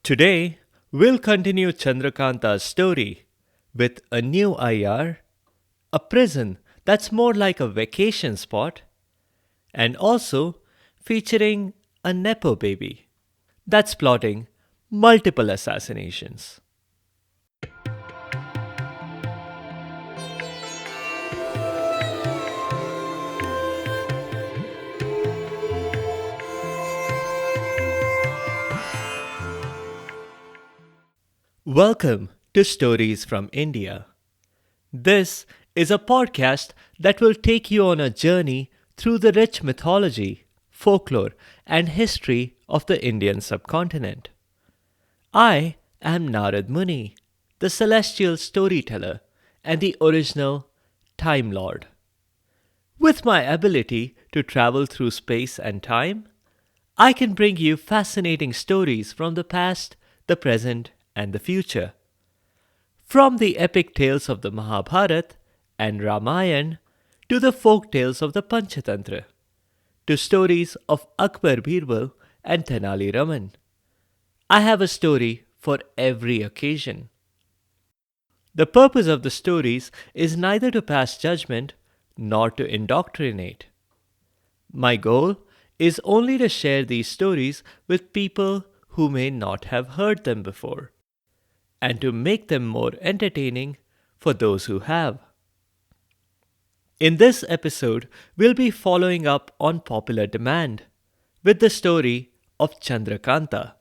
Today, we'll continue Chandrakanta's story with a new Aiyyar, a prison that's more like a vacation spot, and also featuring a nepo-baby that's plotting multiple assassinations. Welcome to Stories from India. This is a podcast that will take you on a journey through the rich mythology, folklore, and history of the Indian subcontinent. I am Narad Muni, the celestial storyteller and the original Time Lord. With my ability to travel through space and time, I can bring you fascinating stories from the past, the present, and the future. From the epic tales of the Mahabharata and Ramayana to the folk tales of the Panchatantra, to stories of Akbar Birbal and Tenali Raman, I have a story for every occasion. The purpose of the stories is neither to pass judgment nor to indoctrinate. My goal is only to share these stories with people who may not have heard them before, and to make them more entertaining for those who have. In this episode, we'll be following up on popular demand with the story of Chandrakanta,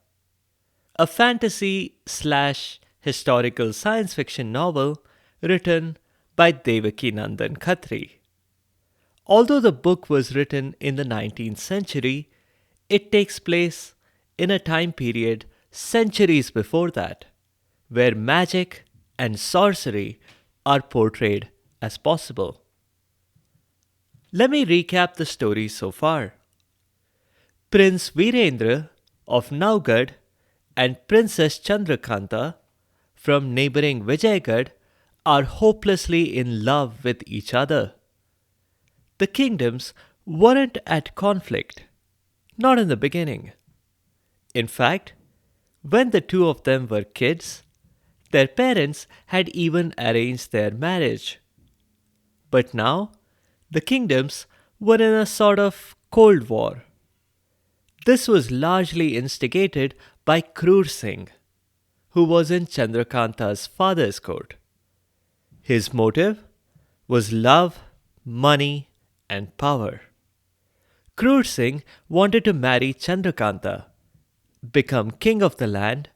a fantasy slash historical science fiction novel written by Devaki Nandan Khatri. Although the book was written in the 19th century, it takes place in a time period centuries before that, where magic and sorcery are portrayed as possible. Let me recap the story so far. Prince Virendra of Naugarh and Princess Chandrakanta from neighboring Vijaygarh are hopelessly in love with each other. The kingdoms weren't at conflict, not in the beginning. In fact, when the two of them were kids, their parents had even arranged their marriage. But now, the kingdoms were in a sort of Cold War. This was largely instigated by Krur Singh, who was in Chandrakanta's father's court. His motive was love, money, and power. Krur Singh wanted to marry Chandrakanta, become king of the land,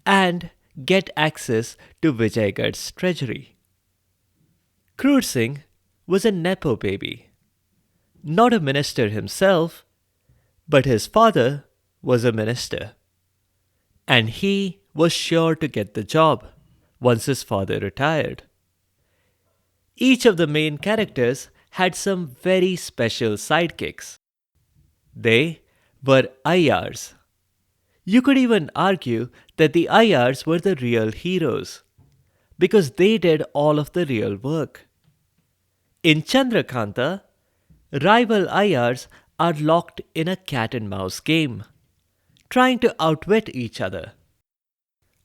and get access to Vijaygarh's treasury. Krur Singh was a nepo baby, not a minister himself, but his father was a minister, and he was sure to get the job once his father retired. Each of the main characters had some very special sidekicks. They were Aiyyars. You could even argue that the Aiyyars were the real heroes, because they did all of the real work. In Chandrakanta, rival Aiyyars are locked in a cat and mouse game, trying to outwit each other.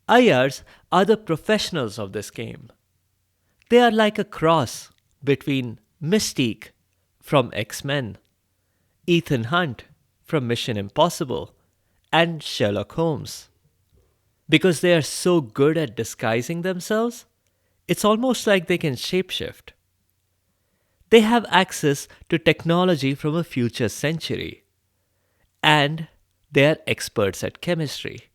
Aiyyars are the professionals of this game. They are like a cross between Mystique from X-Men, Ethan Hunt from Mission Impossible, and Sherlock Holmes. Because they are so good at disguising themselves, it's almost like they can shapeshift. They have access to technology from a future century, and they are experts at chemistry.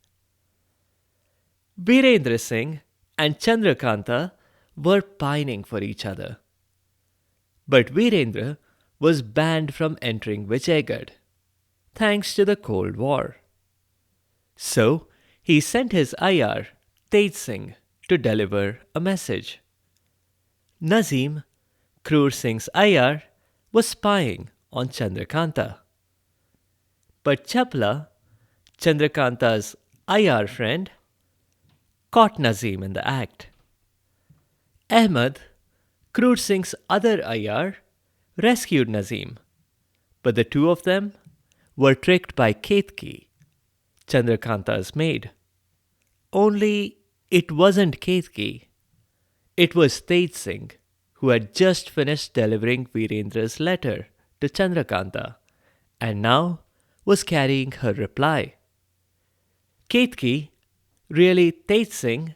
Virendra Singh and Chandrakanta were pining for each other. But Virendra was banned from entering Vijaygarh, thanks to the Cold War. So, he sent his Aiyyar, Tej Singh, to deliver a message. Nazim, Krur Singh's Aiyyar, was spying on Chandrakanta. But Chapla, Chandrakanta's Aiyyar friend, caught Nazim in the act. Ahmed, Krur Singh's other Aiyyar, rescued Nazim, but the two of them were tricked by Ketki, Chandrakanta's maid. Only it wasn't Ketki. It was Tej Singh, who had just finished delivering Virendra's letter to Chandrakanta and now was carrying her reply. Ketki, really Tej Singh,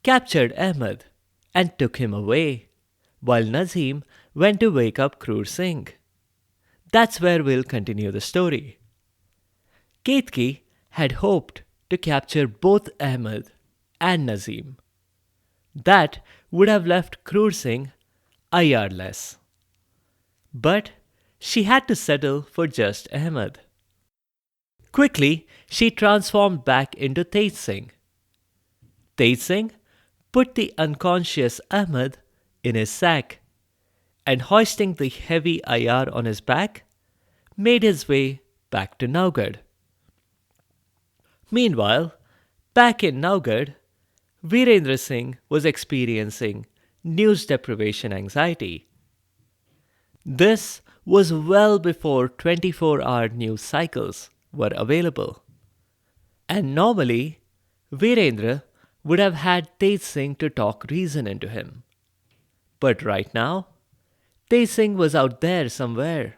captured Ahmed and took him away, while Nazim went to wake up Krur Singh. That's where we'll continue the story. Ketki had hoped to capture both Ahmed and Nazim. That would have left Krur Singh Aiyyar-less. But she had to settle for just Ahmed. Quickly, she transformed back into Tej Singh. Tej Singh put the unconscious Ahmed in his sack and, hoisting the heavy Aiyyar on his back, made his way back to Naugarh. Meanwhile, back in Naugarh, Virendra Singh was experiencing news deprivation anxiety. This was well before 24-hour news cycles were available. And normally, Virendra would have had Tej Singh to talk reason into him. But right now, Tej Singh was out there somewhere.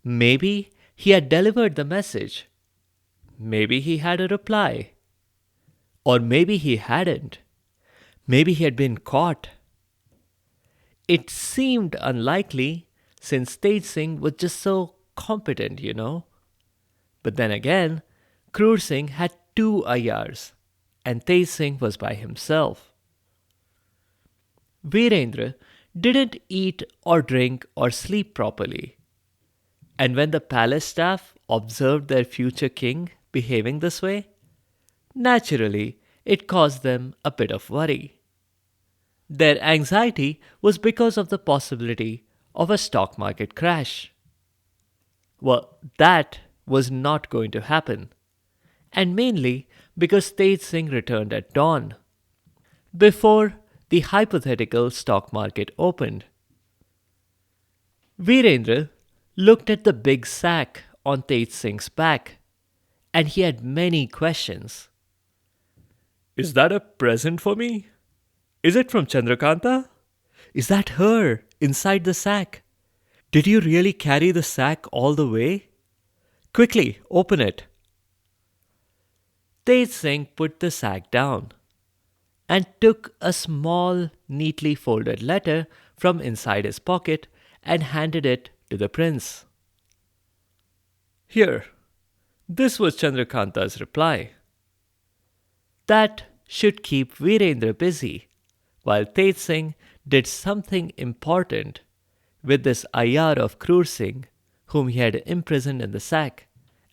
Maybe he had delivered the message. Maybe he had a reply. Or maybe he hadn't. Maybe he had been caught. It seemed unlikely since Tej Singh was just so competent, you know. But then again, Krur Singh had two Aiyyars and Tej Singh was by himself. Virendra didn't eat or drink or sleep properly. And when the palace staff observed their future king behaving this way, naturally it caused them a bit of worry. Their anxiety was because of the possibility of a stock market crash. Well, that was not going to happen, and mainly because Tej Singh returned at dawn, before the hypothetical stock market opened. Virendra looked at the big sack on Tej Singh's back, and he had many questions. Is that a present for me? Is it from Chandrakanta? Is that her inside the sack? Did you really carry the sack all the way? Quickly, open it. Tej Singh put the sack down and took a small, neatly folded letter from inside his pocket and handed it to the prince. Here, this was Chandrakanta's reply. That should keep Virendra busy, while Tej Singh did something important with this Aiyyar of Krur Singh, whom he had imprisoned in the sack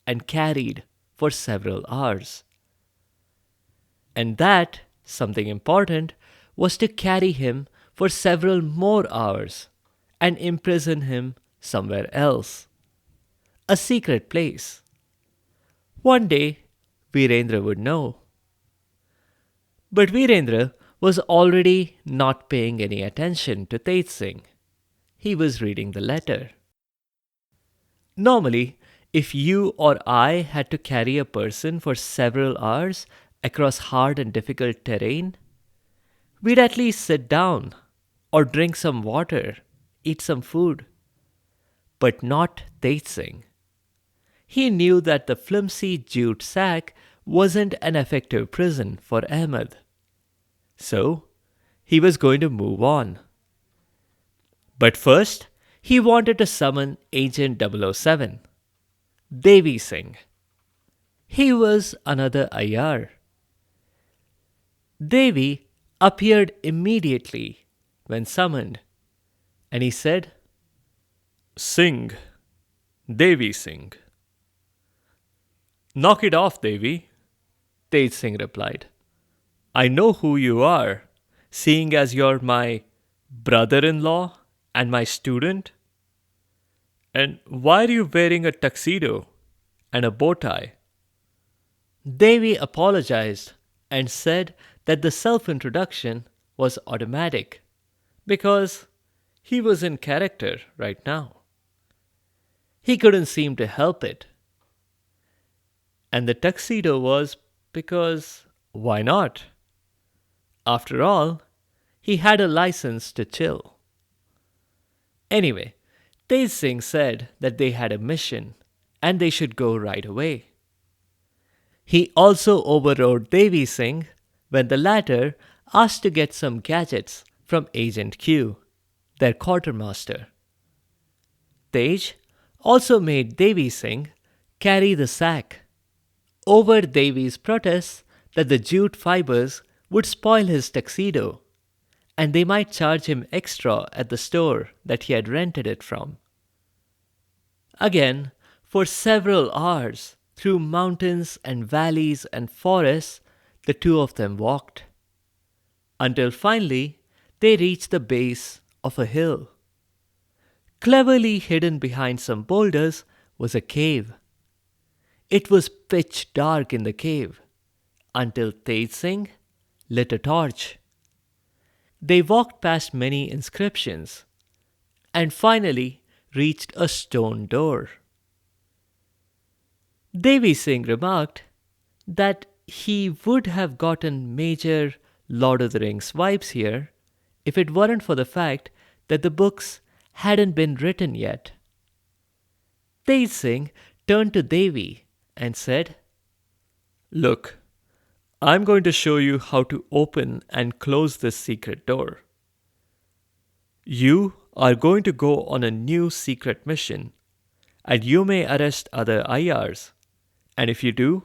and carried for several hours. And that something important was to carry him for several more hours and imprison him somewhere else. A secret place. One day, Virendra would know. But Virendra was already not paying any attention to Tej Singh. He was reading the letter. Normally, if you or I had to carry a person for several hours across hard and difficult terrain, we'd at least sit down or drink some water, eat some food. But not Tej Singh. He knew that the flimsy jute sack wasn't an effective prison for Ahmed. So, he was going to move on. But first, he wanted to summon Agent 007, Devi Singh. He was another Aiyyar. Devi appeared immediately when summoned, and he said, Singh, Devi Singh. Knock it off, Devi, Tej Singh replied. I know who you are, seeing as you're my brother-in-law and my student. And why are you wearing a tuxedo and a bow tie? Devi apologized and said that the self-introduction was automatic because he was in character right now. He couldn't seem to help it. And the tuxedo was because, Why not? After all, he had a license to chill. Anyway, Tej Singh said that they had a mission and they should go right away. He also overrode Devi Singh when the latter asked to get some gadgets from Agent Q, their quartermaster. Tej also made Devi Singh carry the sack over Devi's protests that the jute fibers would spoil his tuxedo and they might charge him extra at the store that he had rented it from. Again, for several hours, through mountains and valleys and forests, the two of them walked, until finally they reached the base of a hill. Cleverly hidden behind some boulders was a cave. It was pitch dark in the cave until Tej Singh lit a torch. They walked past many inscriptions and finally reached a stone door. Devi Singh remarked that he would have gotten major Lord of the Rings vibes here if it weren't for the fact that the books hadn't been written yet. Tej Singh turned to Devi and said, "Look, I'm going to show you how to open and close this secret door. You are going to go on a new secret mission, and you may arrest other Aiyyars. And if you do,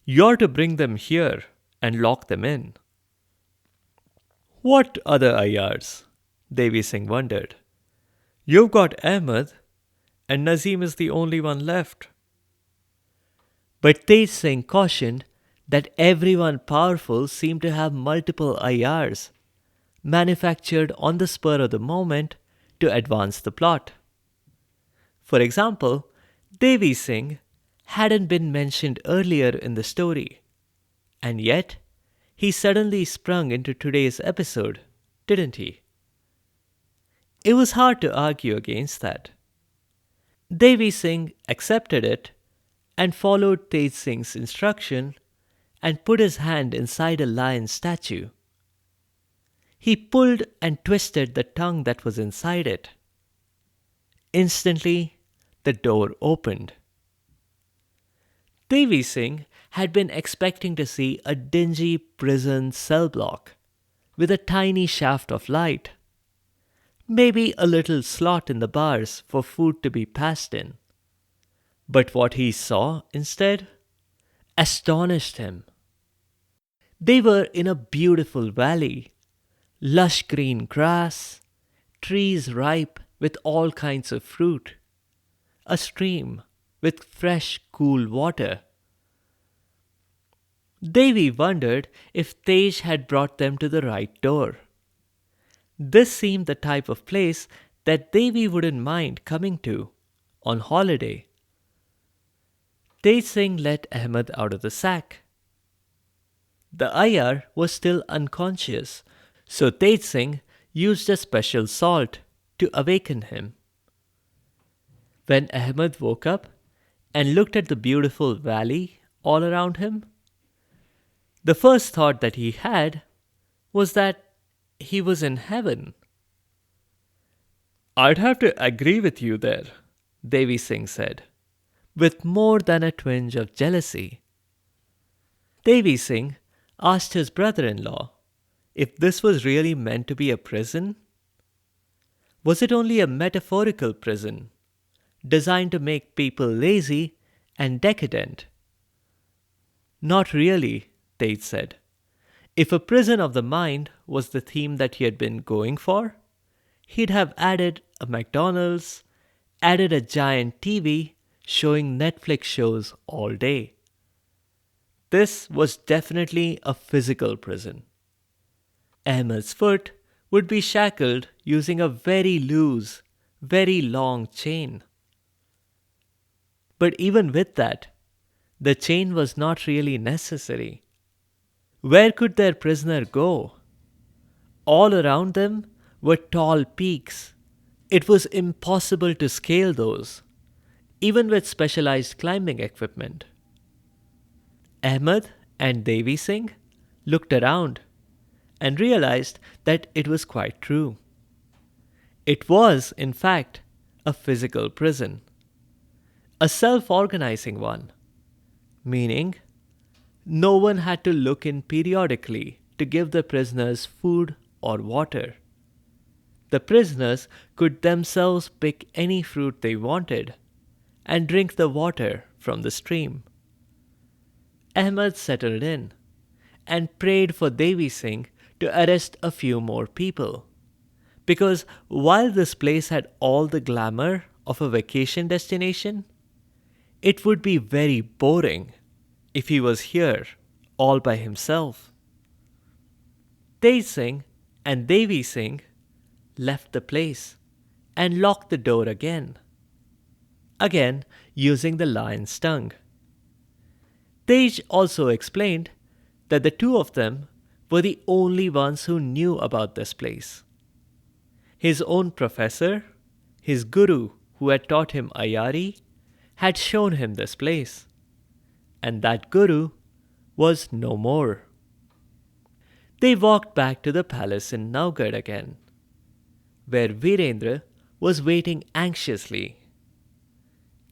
you're to bring them here and lock them in." "What other Aiyyars?" Devi Singh wondered. "You've got Ahmed, and Nazim is the only one left." But Tej Singh cautioned that everyone powerful seemed to have multiple Aiyyars, manufactured on the spur of the moment to advance the plot. For example, Devi Singh hadn't been mentioned earlier in the story, and yet he suddenly sprung into today's episode, didn't he? It was hard to argue against that. Devi Singh accepted it and followed Tej Singh's instruction and put his hand inside a lion statue. He pulled and twisted the tongue that was inside it. Instantly, the door opened. Devi Singh had been expecting to see a dingy prison cell block with a tiny shaft of light, maybe a little slot in the bars for food to be passed in. But what he saw instead astonished him. They were in a beautiful valley, lush green grass, trees ripe with all kinds of fruit, a stream with fresh, cool water. Devi wondered if Tej had brought them to the right door. This seemed the type of place that Devi wouldn't mind coming to on holiday. Tej Singh let Ahmed out of the sack. The Aiyyar was still unconscious, so Tej Singh used a special salt to awaken him. When Ahmed woke up and looked at the beautiful valley all around him, the first thought that he had was that he was in heaven. "I'd have to agree with you there," Devi Singh said, with more than a twinge of jealousy. Devi Singh asked his brother-in-law if this was really meant to be a prison. Was it only a metaphorical prison, designed to make people lazy and decadent? "Not really," Tej said. "If a prison of the mind was the theme that he had been going for, he'd have added a McDonald's, added a giant TV showing Netflix shows all day. This was definitely a physical prison. Ahmed's foot would be shackled using a very loose, very long chain. But even with that, the chain was not really necessary. Where could their prisoner go? All around them were tall peaks. It was impossible to scale those, even with specialized climbing equipment. Ahmed and Devi Singh looked around, and realized that it was quite true. It was, in fact, a physical prison, a self organizing one, meaning no one had to look in periodically to give the prisoners food or water. The prisoners could themselves pick any fruit they wanted and drink the water from the stream. Ahmed settled in and prayed for Devi Singh to arrest a few more people. Because while this place had all the glamour of a vacation destination, it would be very boring if he was here all by himself. Tej Singh and Devi Singh left the place and locked the door again using the lion's tongue. Tej also explained that the two of them were the only ones who knew about this place. His own professor, his guru who had taught him Aiyyari, had shown him this place, and that guru was no more. They walked back to the palace in Naugarh again, where Virendra was waiting anxiously.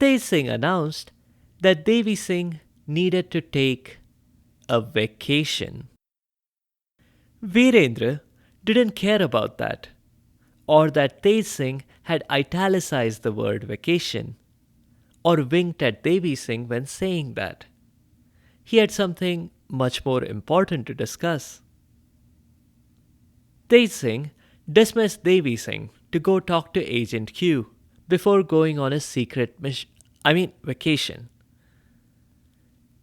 Tej Singh announced that Devi Singh needed to take a vacation. Virendra didn't care about that, or that Tej Singh had italicized the word vacation, or winked at Devi Singh when saying that. He had something much more important to discuss. Tej Singh dismissed Devi Singh to go talk to Agent Q before going on a secret vacation.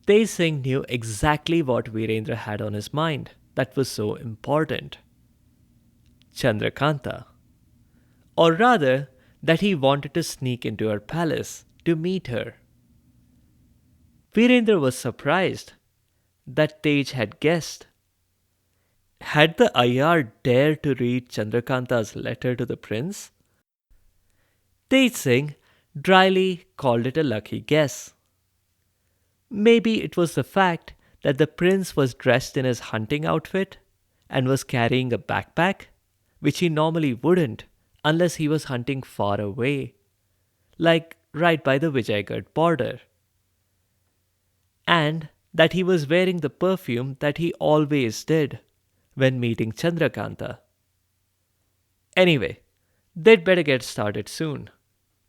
Tej Singh knew exactly what Virendra had on his mind that was so important. Chandrakanta. Or rather, that he wanted to sneak into her palace to meet her. Virendra was surprised that Tej had guessed. Had the Aiyyar dared to read Chandrakanta's letter to the prince? Tej Singh dryly called it a lucky guess. Maybe it was the fact that the prince was dressed in his hunting outfit and was carrying a backpack, which he normally wouldn't unless he was hunting far away, like right by the Vijaygarh border. And that he was wearing the perfume that he always did when meeting Chandrakanta. Anyway, they'd better get started soon,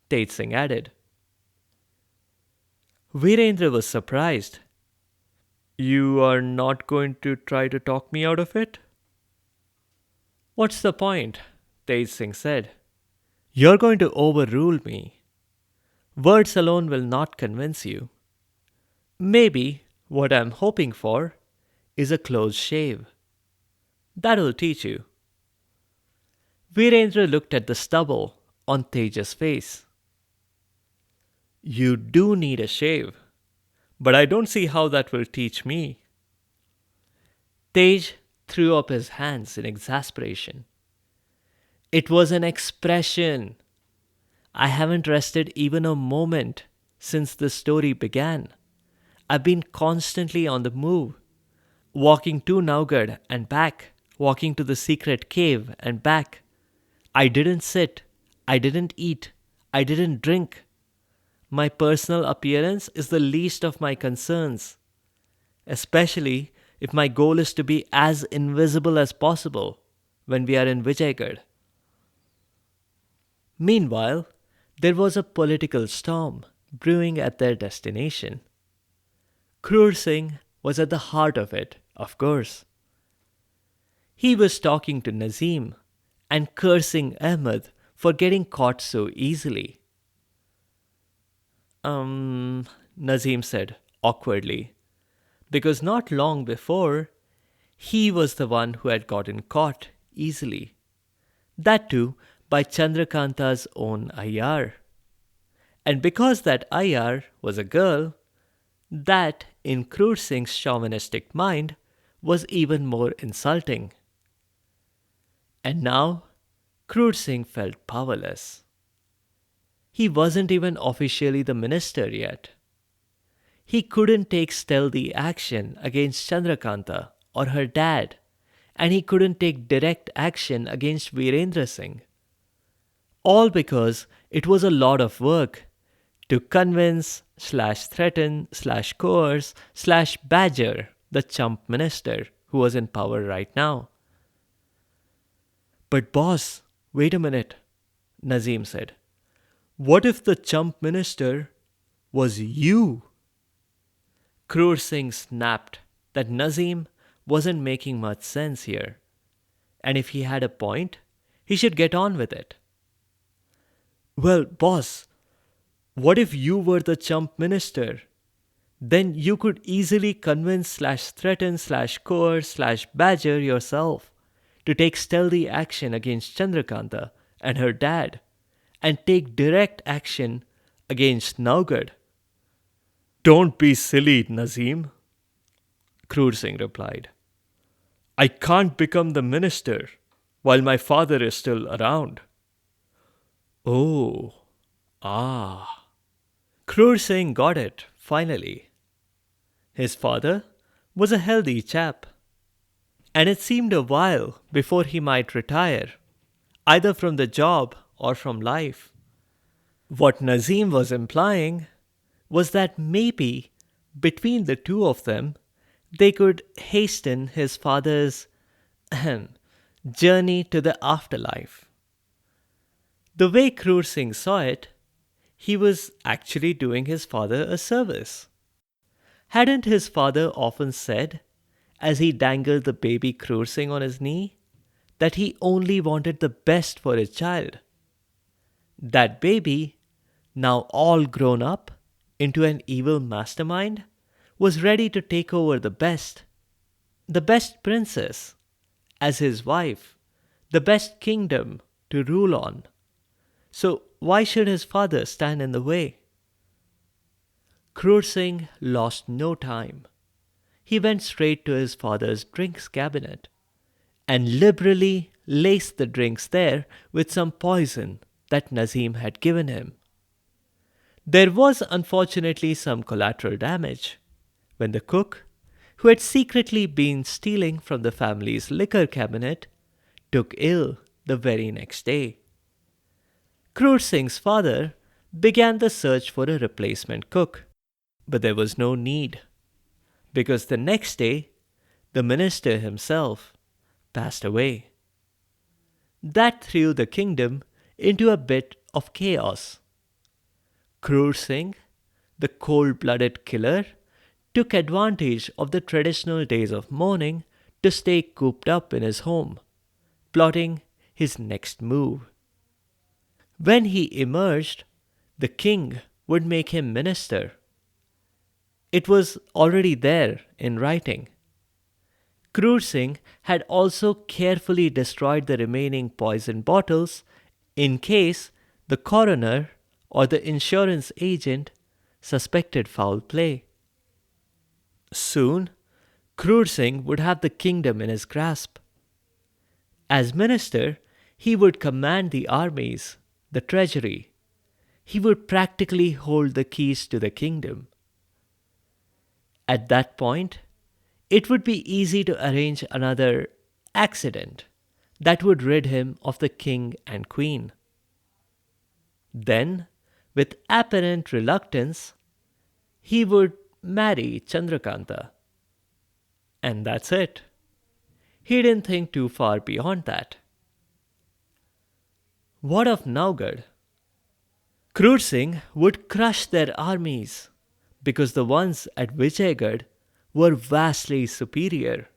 Tej Singh added. Virendra was surprised. You are not going to try to talk me out of it? What's the point? Tej Singh said. You're going to overrule me. Words alone will not convince you. Maybe what I'm hoping for is a close shave. That'll teach you. Virendra looked at the stubble on Tej's face. You do need a shave, but I don't see how that will teach me. Tej threw up his hands in exasperation. It was an expression. I haven't rested even a moment since the story began. I've been constantly on the move, walking to Naugarh and back, walking to the secret cave and back. I didn't sit, I didn't eat, I didn't drink. My personal appearance is the least of my concerns, especially if my goal is to be as invisible as possible when we are in Vijaygarh. Meanwhile, there was a political storm brewing at their destination. Krur Singh was at the heart of it, of course. He was talking to Nazim and cursing Ahmed for getting caught so easily. Nazim said awkwardly, because not long before, he was the one who had gotten caught easily. That too by Chandrakanta's own Aiyyar. And because that Aiyyar was a girl, that, in Krur Singh's chauvinistic mind, was even more insulting. And now, Krur Singh felt powerless. He wasn't even officially the minister yet. He couldn't take stealthy action against Chandrakanta or her dad, and he couldn't take direct action against Virendra Singh. All because it was a lot of work to convince slash threaten slash coerce slash badger the chump minister who was in power right now. But boss, wait a minute, Nazim said. What if the chump minister was you? Krur Singh snapped that Nazim wasn't making much sense here, and if he had a point, he should get on with it. Well, boss, what if you were the chump minister? Then you could easily convince slash threaten slash coerce slash badger yourself to take stealthy action against Chandrakanta and her dad and take direct action against Naugad. Don't be silly, Nazim, Krur Singh replied. I can't become the minister while my father is still around. Oh, ah. Krur Singh got it, finally. His father was a healthy chap, and it seemed a while before he might retire, either from the job or from life. What Nazim was implying was that maybe between the two of them, they could hasten his father's journey to the afterlife. The way Krur Singh saw it, he was actually doing his father a service. Hadn't his father often said, as he dangled the baby Krur Singh on his knee, that he only wanted the best for his child? That baby, now all grown up into an evil mastermind, was ready to take over the best princess, as his wife, the best kingdom to rule on. So why should his father stand in the way? Krur Singh lost no time. He went straight to his father's drinks cabinet and liberally laced the drinks there with some poison that Nazim had given him. There was unfortunately some collateral damage when the cook, who had secretly been stealing from the family's liquor cabinet, took ill the very next day. Krur Singh's father began the search for a replacement cook, but there was no need, because the next day the minister himself passed away. That threw the kingdom into a bit of chaos. Krur Singh, the cold-blooded killer, took advantage of the traditional days of mourning to stay cooped up in his home, plotting his next move. When he emerged, the king would make him minister. It was already there in writing. Krur Singh had also carefully destroyed the remaining poison bottles in case the coroner or the insurance agent suspected foul play. Soon, Krur Singh would have the kingdom in his grasp. As minister, he would command the armies, the treasury. He would practically hold the keys to the kingdom. At that point, it would be easy to arrange another accident that would rid him of the king and queen. Then, with apparent reluctance, he would marry Chandrakanta. And that's it. He didn't think too far beyond that. What of Naugad? Krur Singh would crush their armies because the ones at Vijaygarh were vastly superior.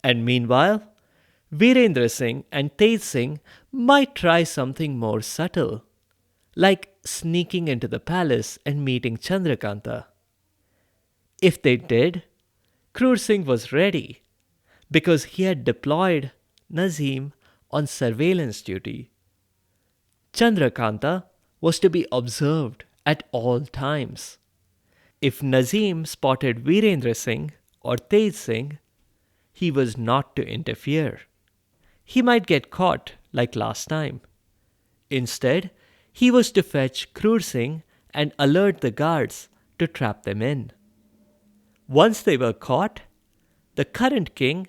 And meanwhile, Virendra Singh and Tej Singh might try something more subtle, like sneaking into the palace and meeting Chandrakanta. If they did, Krur Singh was ready because he had deployed Nazim on surveillance duty. Chandrakanta was to be observed at all times. If Nazim spotted Virendra Singh or Tej Singh, he was not to interfere. He might get caught like last time. Instead, he was to fetch Krur Singh and alert the guards to trap them in. Once they were caught, the current king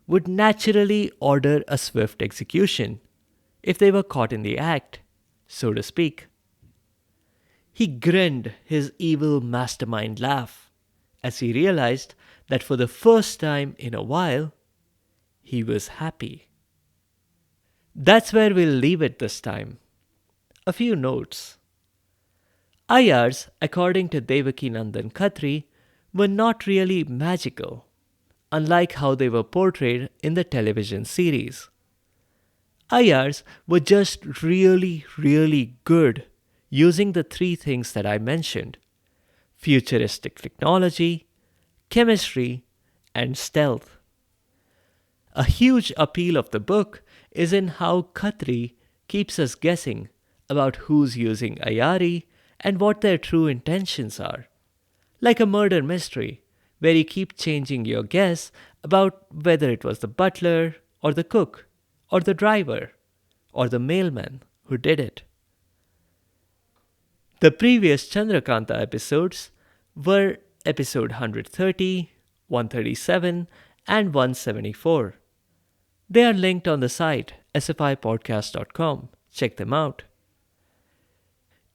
would naturally order a swift execution if they were caught in the act, so to speak. He grinned his evil mastermind laugh as he realized that for the first time in a while, he was happy. That's where we'll leave it this time. A few notes. Aiyyars, according to Devaki Nandan Khatri, were not really magical, unlike how they were portrayed in the television series. Aiyyars were just really, really good using the three things that I mentioned: futuristic technology, chemistry, and stealth. A huge appeal of the book is in how Khatri keeps us guessing about who's using Ayari and what their true intentions are. Like a murder mystery, where you keep changing your guess about whether it was the butler, or the cook, or the driver, or the mailman who did it. The previous Chandrakanta episodes were episode 130, 137, and 174. They are linked on the site sfipodcast.com. Check them out.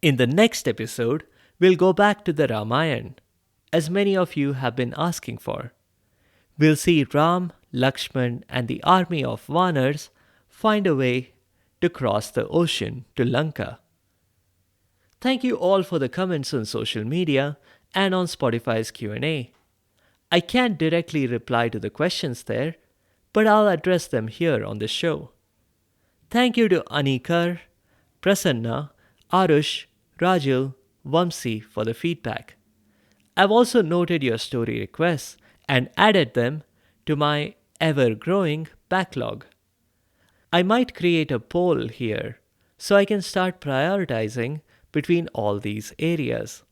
In the next episode, we'll go back to the Ramayana, as many of you have been asking for. We'll see Ram, Lakshman, and the army of Vanars find a way to cross the ocean to Lanka. Thank you all for the comments on social media and on Spotify's Q&A. I can't directly reply to the questions there, but I'll address them here on the show. Thank you to Anikar, Prasanna, Arush, Rajul, Vamsi for the feedback. I've also noted your story requests and added them to my ever-growing backlog. I might create a poll here so I can start prioritizing between all these areas.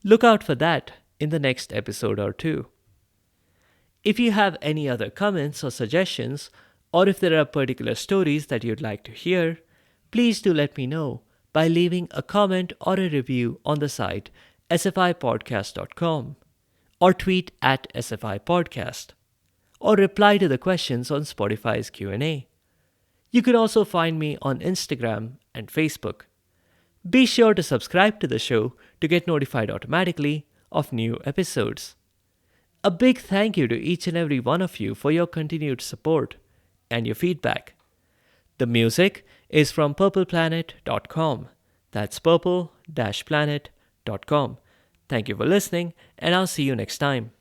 Look out for that in the next episode or two. If you have any other comments or suggestions, or if there are particular stories that you'd like to hear, please do let me know by leaving a comment or a review on the site sfipodcast.com, or tweet at sfipodcast, or reply to the questions on Spotify's Q&A. You can also find me on Instagram and Facebook. Be sure to subscribe to the show to get notified automatically of new episodes. A big thank you to each and every one of you for your continued support and your feedback. The music is from purpleplanet.com. That's purple-planet.com. Thank you for listening, and I'll see you next time.